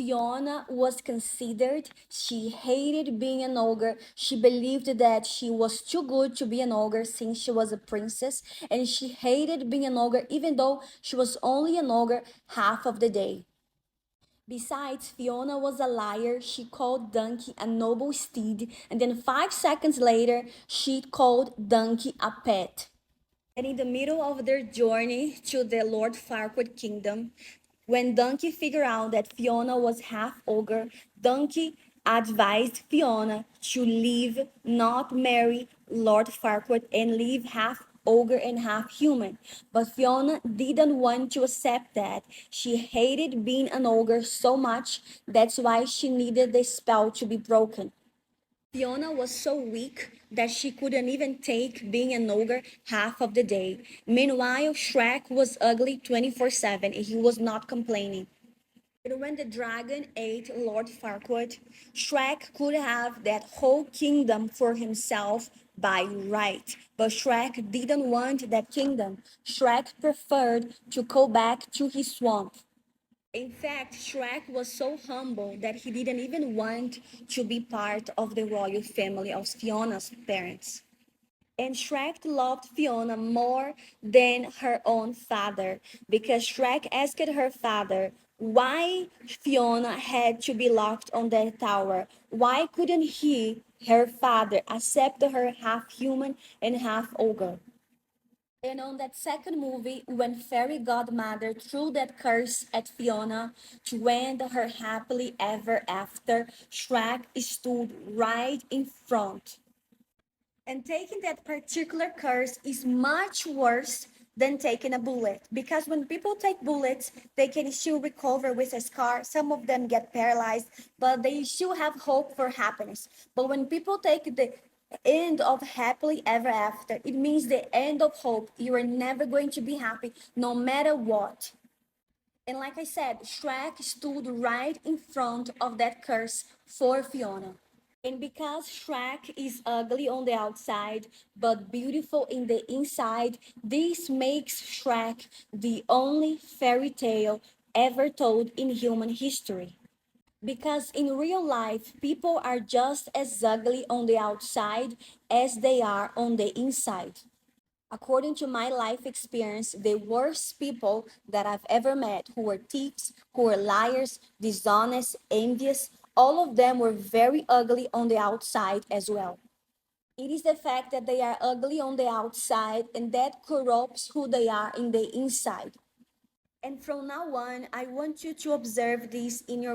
Fiona was considered. She hated being an ogre. She believed that she was too good to be an ogre since she was a princess, and she hated being an ogre even though she was only an ogre half of the day. Besides, Fiona was a liar. She called Donkey a noble steed, and then 5 seconds later, she called Donkey a pet. And in the middle of their journey to the Lord Farquaad kingdom, when Donkey figured out that Fiona was half ogre, Donkey advised Fiona to leave, not marry Lord Farquaad, and live half ogre and half human. But Fiona didn't want to accept that. She hated being an ogre so much, that's why she needed the spell to be broken. Fiona was so weak that she couldn't even take being an ogre half of the day. Meanwhile, Shrek was ugly 24/7 and he was not complaining. And when the dragon ate Lord Farquaad, Shrek could have that whole kingdom for himself by right. But Shrek didn't want that kingdom. Shrek preferred to go back to his swamp. In fact, Shrek was so humble that he didn't even want to be part of the royal family of Fiona's parents. And Shrek loved Fiona more than her own father because Shrek asked her father why Fiona had to be locked on that tower. Why couldn't he, her father, accept her half human and half ogre? And on that second movie, when Fairy Godmother threw that curse at Fiona to end her happily ever after, Shrek stood right in front. And taking that particular curse is much worse than taking a bullet because when people take bullets, they can still recover with a scar. Some of them get paralyzed, but they still have hope for happiness. But when people take the end of happily ever after, it means the end of hope. You are never going to be happy no matter what. And like I said, Shrek stood right in front of that curse for Fiona. And because Shrek is ugly on the outside but beautiful in the inside, this makes Shrek the only fairy tale ever told in human history. Because in real life, people are just as ugly on the outside as they are on the inside. According to my life experience, the worst people that I've ever met who were thieves, who were liars, dishonest, envious, all of them were very ugly on the outside as well. It is the fact that they are ugly on the outside and that corrupts who they are in the inside. And from now on, I want you to observe this in your